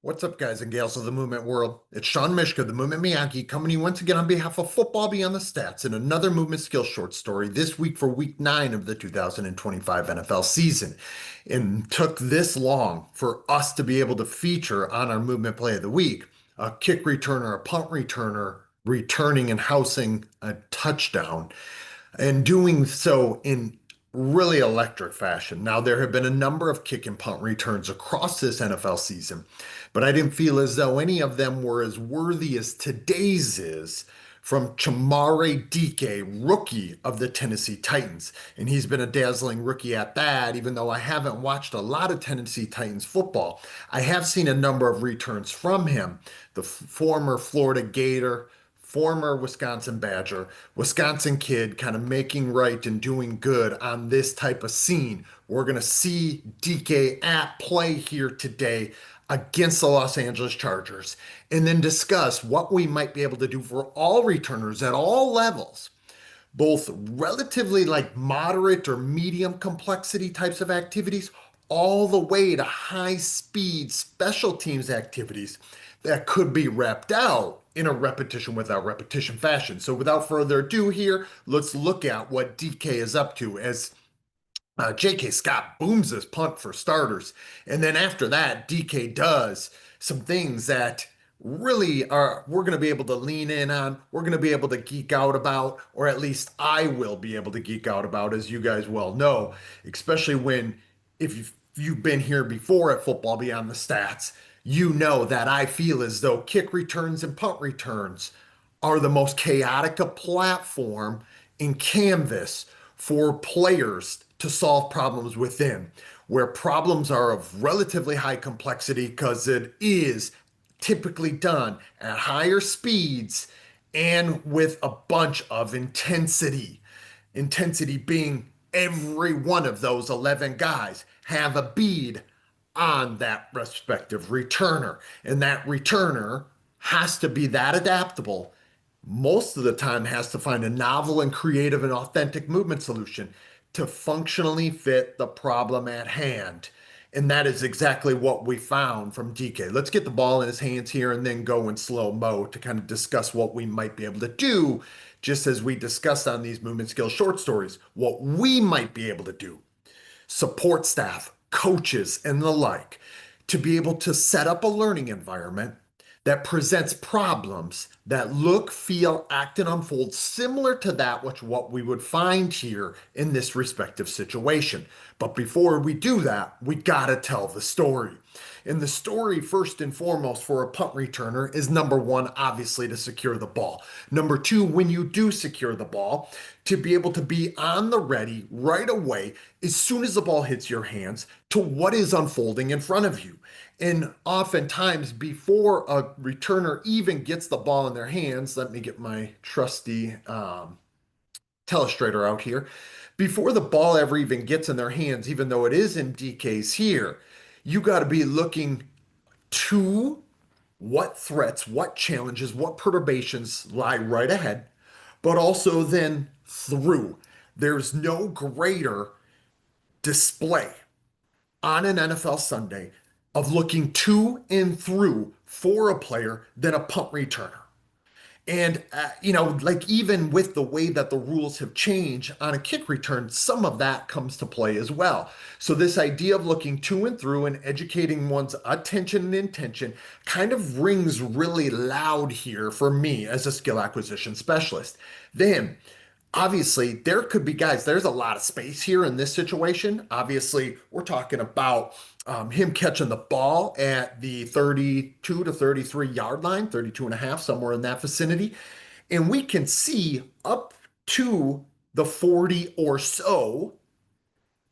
What's up, guys and gals of the movement world? It's Sean Mishka, the Movement Miyagi, coming to you once again on behalf of Football Beyond the Stats in another movement skill short story this week for week 9 of the 2025 NFL season. And took this long for us to be able to feature on our movement play of the week a kick returner, a punt returner, returning and housing a touchdown and doing so in really electric fashion. Now, there have been a number of kick and punt returns across this NFL season, but I didn't feel as though any of them were as worthy as today's is from Chimere Dike, rookie of the Tennessee Titans. And he's been a dazzling rookie at that, even though I haven't watched a lot of Tennessee Titans football. I have seen a number of returns from him. The former Florida Gator, former Wisconsin Badger, Wisconsin kid, kind of making right and doing good on this type of scene. We're going to see DK at play here today against the Los Angeles Chargers and then discuss what we might be able to do for all returners at all levels, both relatively like moderate or medium complexity types of activities, all the way to high speed special teams activities that could be repped out in a repetition without repetition fashion. So without further ado here, let's look at what DK is up to as J.K. Scott booms this punt for starters. And then after that, DK does some things that really are we're going to be able to lean in on, we're going to be able to geek out about, or at least I will be able to geek out about, as you guys well know, especially when if you've been here before at Football Beyond the Stats, you know that I feel as though kick returns and punt returns are the most chaotic a platform in canvas for players to solve problems within, where problems are of relatively high complexity because it is typically done at higher speeds and with a bunch of intensity. Intensity being every one of those 11 guys have a bead on that respective returner. And that returner has to be that adaptable. Most of the time has to find a novel and creative and authentic movement solution to functionally fit the problem at hand. And that is exactly what we found from DK. Let's get the ball in his hands here and then go in slow mo to kind of discuss what we might be able to do, just as we discussed on these movement skill short stories, what we might be able to do. Support staff, coaches, and the like, to be able to set up a learning environment that presents problems that look, feel, act, and unfold similar to that which what we would find here in this respective situation. But before we do that, we gotta tell the story. And the story, first and foremost, for a punt returner is number one, obviously, to secure the ball. Number two, when you do secure the ball, to be able to be on the ready right away as soon as the ball hits your hands to what is unfolding in front of you. And oftentimes, before a returner even gets the ball in their hands, let me get my trusty telestrator out here. Before the ball ever even gets in their hands, even though it is in DK's here, you got to be looking to what threats, what challenges, what perturbations lie right ahead, but also then through. There's no greater display on an NFL Sunday of looking to and through for a player than a punt returner. And, like even with the way that the rules have changed on a kick return, some of that comes to play as well. So, this idea of looking to and through and educating one's attention and intention kind of rings really loud here for me as a skill acquisition specialist. Then, obviously, there could be guys, there's a lot of space here in this situation. Obviously, we're talking about him catching the ball at the 32 to 33 yard line, 32 and a half, somewhere in that vicinity. And we can see up to the 40 or so,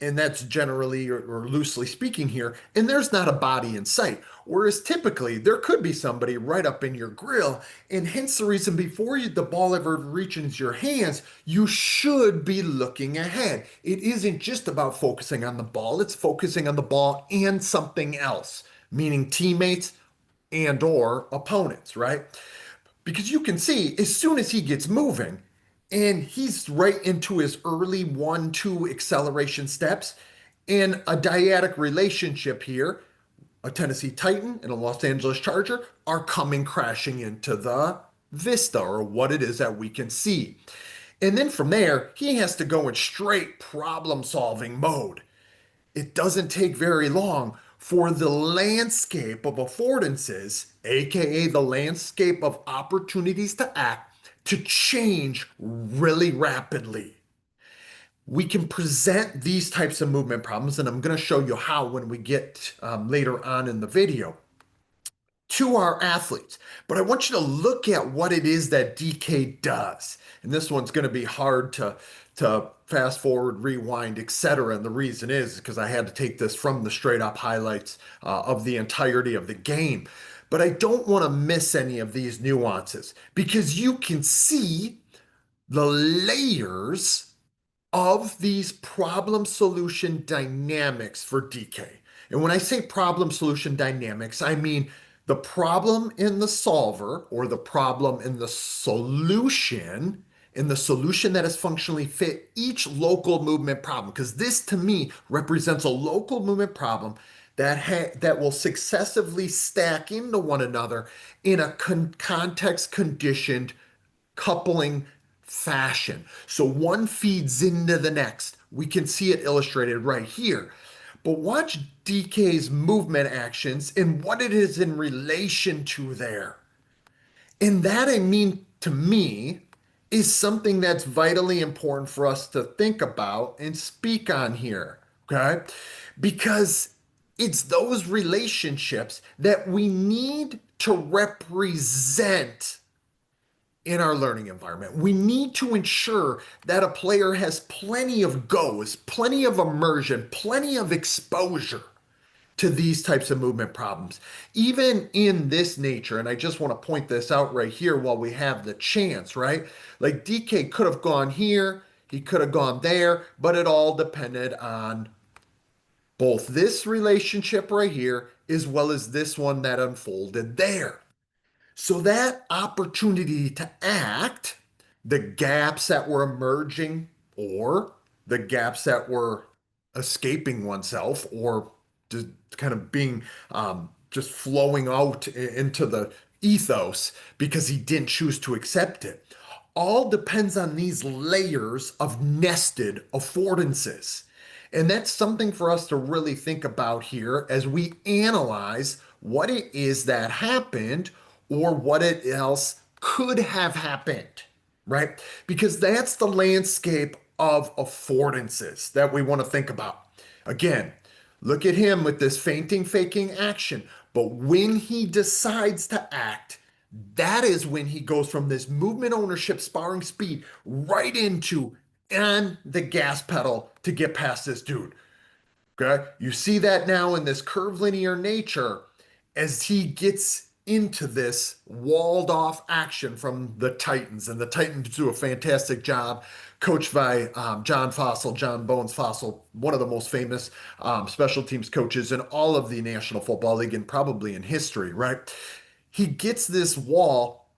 and that's generally or loosely speaking here, and there's not a body in sight. Whereas typically there could be somebody right up in your grill, and hence the reason before the ball ever reaches your hands, you should be looking ahead. It isn't just about focusing on the ball, it's focusing on the ball and something else, meaning teammates and or opponents, right? Because you can see as soon as he gets moving, and he's right into his early 1-2 acceleration steps in a dyadic relationship here. a Tennessee Titan and a Los Angeles Charger are coming crashing into the vista, or what it is that we can see. And then from there, he has to go in straight problem solving mode. It doesn't take very long for the landscape of affordances, aka the landscape of opportunities to act, to change really rapidly. We can present these types of movement problems, and I'm going to show you how when we get later on in the video, to our athletes. But I want you to look at what it is that DK does. And this one's going to be hard to fast forward, rewind, etc. And the reason is because I had to take this from the straight up highlights of the entirety of the game. But I don't want to miss any of these nuances because you can see the layers of these problem solution dynamics for DK. And when I say problem solution dynamics, I mean the problem in the solver or the problem in the solution that is functionally fit each local movement problem. Because this to me represents a local movement problem that will successively stack into one another in a context conditioned coupling fashion. So one feeds into the next. We can see it illustrated right here. But watch DK's movement actions and what it is in relation to there. And that, I mean, to me, is something that's vitally important for us to think about and speak on here. Okay? Because it's those relationships that we need to represent in our learning environment. We need to ensure that a player has plenty of goes, plenty of immersion, plenty of exposure to these types of movement problems. Even in this nature, and I just want to point this out right here while we have the chance, right? Like DK could have gone here, he could have gone there, but it all depended on both this relationship right here as well as this one that unfolded there. So that opportunity to act, the gaps that were emerging or the gaps that were escaping oneself or just kind of being just flowing out into the ethos because he didn't choose to accept it, all depends on these layers of nested affordances. And that's something for us to really think about here as we analyze what it is that happened or what it else could have happened, right? Because that's the landscape of affordances that we want to think about. Again, look at him with this fainting, faking action. But when he decides to act, that is when he goes from this movement ownership, sparring speed, right into and the gas pedal to get past this dude. Okay. You see that now in this curvilinear nature as he gets into this walled off action from the Titans. And the Titans do a fantastic job, coached by John Bones Fossil, one of the most famous special teams coaches in all of the National Football League and probably in history, right? He gets this wall,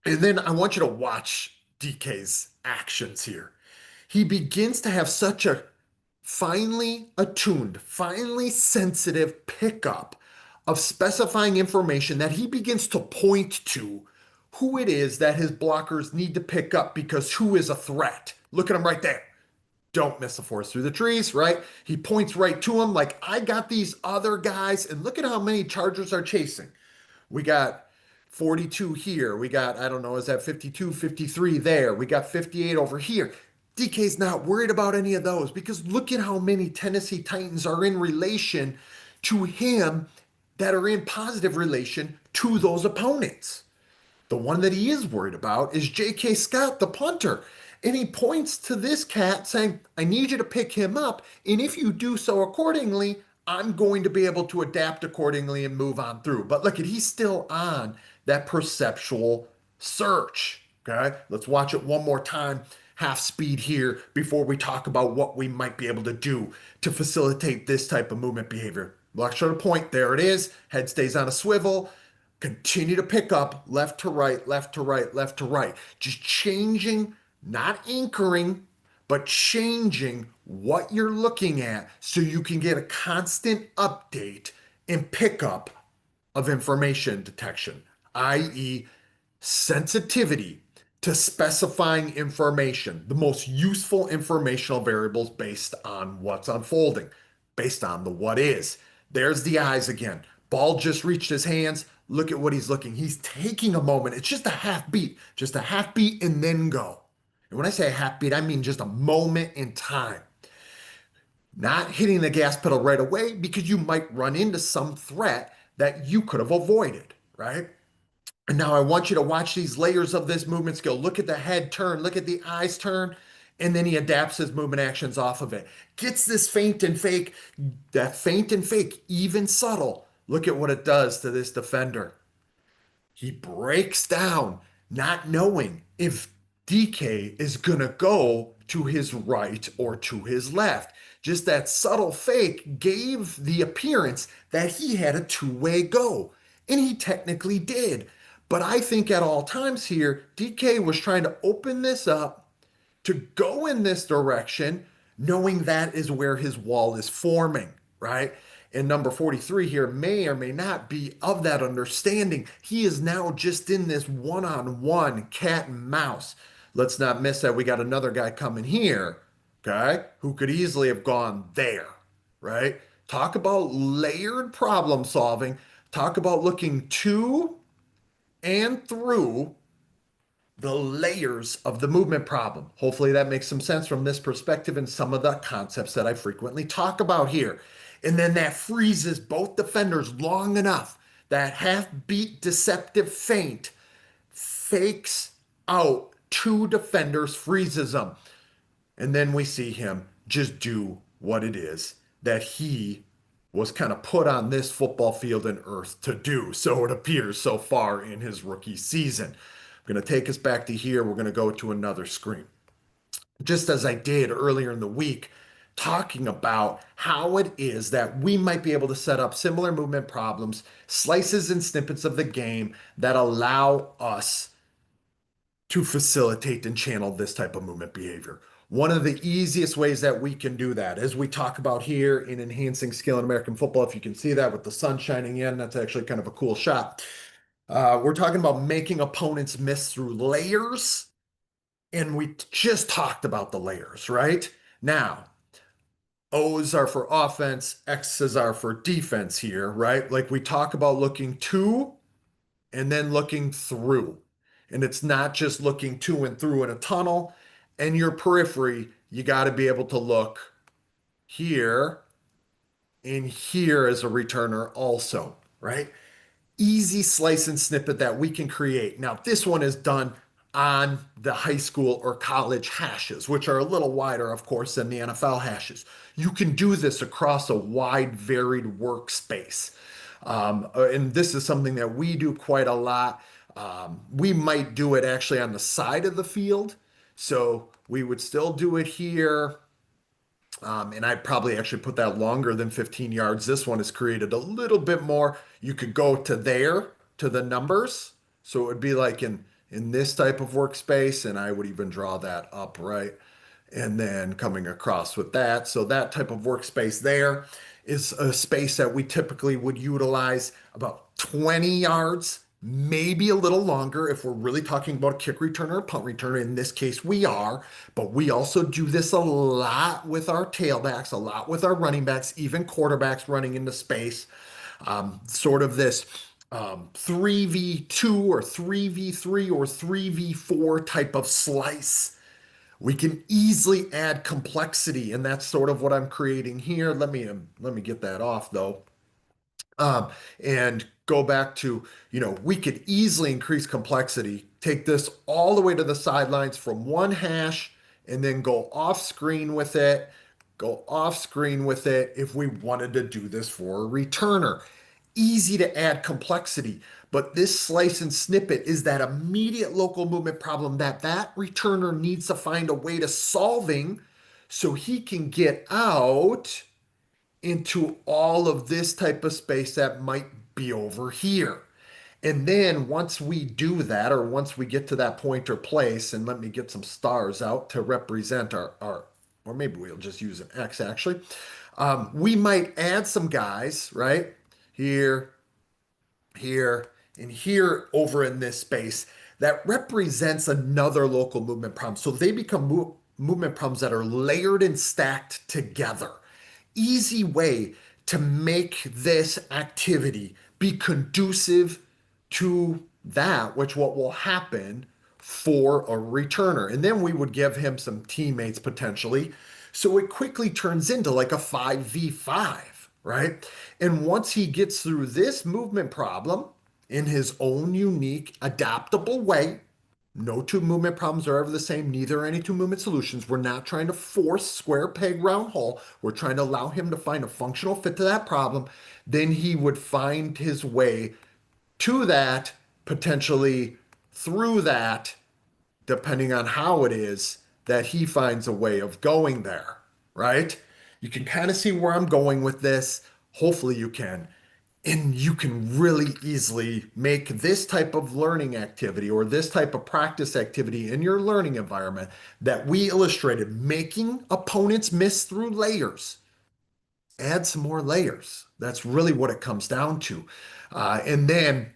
and then I want you to watch DK's actions here. He begins to have such a finely attuned, finely sensitive pickup of specifying information that he begins to point to who it is that his blockers need to pick up because who is a threat. Look at him right there. Don't miss the forest through the trees, right? He points right to him like, I got these other guys, and look at how many Chargers are chasing. We got 42 here. We got, I don't know, is that 52, 53 there? We got 58 over here. DK's not worried about any of those because look at how many Tennessee Titans are in relation to him that are in positive relation to those opponents. The one that he is worried about is J.K. Scott, the punter. And he points to this cat saying, I need you to pick him up. And if you do so accordingly, I'm going to be able to adapt accordingly and move on through. But look at, he's still on that perceptual search. Okay, let's watch it one more time, half speed here, before we talk about what we might be able to do to facilitate this type of movement behavior. Black shoulder point, there it is. Head stays on a swivel. Continue to pick up left to right, left to right, left to right. Just changing, not anchoring, but changing what you're looking at so you can get a constant update and pickup of information detection, i.e., sensitivity to specifying information, the most useful informational variables based on what's unfolding, based on the what is. There's the eyes again. Ball just reached his hands. Look at what he's looking. He's taking a moment. It's just a half beat and then go. And when I say a half beat, I mean just a moment in time. Not hitting the gas pedal right away because you might run into some threat that you could have avoided, right? And now I want you to watch these layers of this movement skill. Look at the head turn, look at the eyes turn, and then he adapts his movement actions off of it. Gets this feint and fake, that feint and fake, even subtle. Look at what it does to this defender. He breaks down, not knowing if DK is going to go to his right or to his left. Just that subtle fake gave the appearance that he had a two-way go. And he technically did. But I think at all times here, DK was trying to open this up to go in this direction, knowing that is where his wall is forming, right? And number 43 here may or may not be of that understanding. He is now just in this one-on-one cat and mouse. Let's not miss that we got another guy coming here, okay, who could easily have gone there, right? Talk about layered problem solving. Talk about looking to and through the layers of the movement problem. Hopefully that makes some sense from this perspective and some of the concepts that I frequently talk about here. And then that freezes both defenders long enough. That half beat deceptive feint fakes out two defenders, freezes them. And then we see him just do what it is that he was kind of put on this football field and earth to do. So it appears so far in his rookie season. I'm going to take us back to here. We're going to go to another screen. Just as I did earlier in the week, talking about how it is that we might be able to set up similar movement problems, slices and snippets of the game that allow us to facilitate and channel this type of movement behavior. One of the easiest ways that we can do that, as we talk about here in enhancing skill in American football, if you can see that with the sun shining in, that's actually kind of a cool shot. We're talking about making opponents miss through layers, and we just talked about the layers, right? Now, O's are for offense, X's are for defense here, right? Like we talk about looking to and then looking through. And it's not just looking to and through in a tunnel. And your periphery, you got to be able to look here and here as a returner also, right? Easy slice and snippet that we can create. Now, this one is done on the high school or college hashes, which are a little wider, of course, than the NFL hashes. You can do this across a wide, varied workspace. And this is something that we do quite a lot. We might do it actually on the side of the field. So we would still do it here. And I'd probably actually put that longer than 15 yards. This one is created a little bit more. You could go to there, to the numbers. So it would be like in this type of workspace, and I would even draw that up, right? And then coming across with that. So that type of workspace there is a space that we typically would utilize about 20 yards, maybe a little longer if we're really talking about a kick returner or punt returner. In this case, we are, but we also do this a lot with our tailbacks, a lot with our running backs, even quarterbacks running into space. Sort of this 3v2 or 3v3 or 3v4 type of slice. We can easily add complexity, and that's sort of what I'm creating here. Let me get that off though. And go back to, we could easily increase complexity, take this all the way to the sidelines from one hash and then go off screen with it, if we wanted to do this for a returner. Easy to add complexity, but this slice and snippet is that immediate local movement problem that returner needs to find a way to solving so he can get out into all of this type of space that might be over here. And then once we do that, or once we get to that point or place, and let me get some stars out to represent our or maybe we'll just use an X actually. We might add some guys, right? here, here, and here over in this space that represents another local movement problem. So they become movement problems that are layered and stacked together. Easy way to make this activity be conducive to that, which what will happen for a returner. And then we would give him some teammates potentially. So it quickly turns into like a 5v5, right? And once he gets through this movement problem in his own unique, adaptable way, no two movement problems are ever the same, neither are any two movement solutions. We're not trying to force square peg round hole. We're trying to allow him to find a functional fit to that problem. Then he would find his way to that, potentially through that, depending on how it is that he finds a way of going there, right? You can kind of see where I'm going with this. Hopefully, you can. And you can really easily make this type of learning activity or this type of practice activity in your learning environment that we illustrated, making opponents miss through layers. Add some more layers. That's really what it comes down to. And then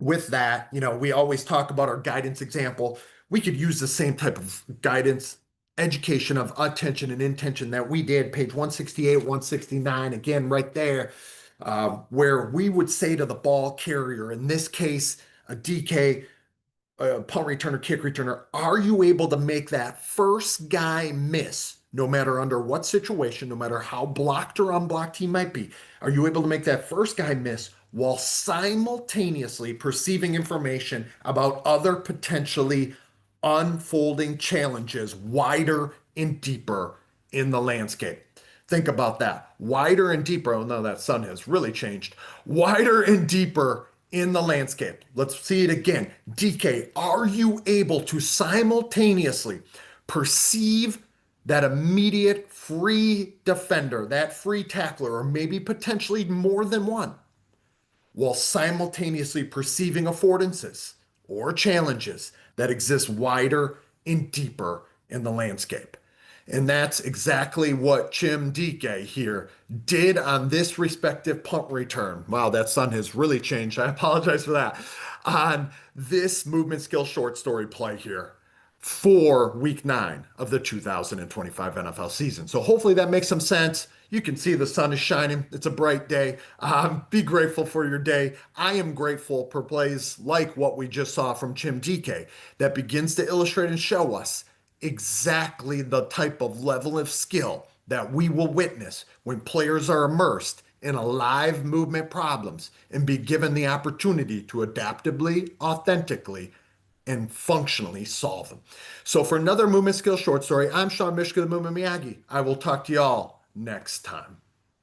with that, we always talk about our guidance example. We could use the same type of guidance, education of attention and intention that we did, page 168, 169, again, right there, where we would say to the ball carrier, in this case, a DK, punt returner, kick returner, are you able to make that first guy miss, no matter under what situation, no matter how blocked or unblocked he might be? Are you able to make that first guy miss while simultaneously perceiving information about other potentially unfolding challenges wider and deeper in the landscape? Think about that. Wider and deeper. Oh, no, that sun has really changed. Wider and deeper in the landscape. Let's see it again. DK, are you able to simultaneously perceive that immediate free defender, that free tackler, or maybe potentially more than one, while simultaneously perceiving affordances or challenges that exist wider and deeper in the landscape? And that's exactly what Chim Dike here did on this respective punt return. Wow, that sun has really changed. I apologize for that. On this movement skill short story play here for week 9 of the 2025 NFL season. So hopefully that makes some sense. You can see the sun is shining. It's a bright day. Be grateful for your day. I am grateful for plays like what we just saw from Chim Dike that begins to illustrate and show us exactly the type of level of skill that we will witness when players are immersed in alive movement problems and be given the opportunity to adaptively, authentically, and functionally solve them. So for another movement skill short story, I'm Sean Mishka, the Movement Miyagi. I will talk to y'all next time.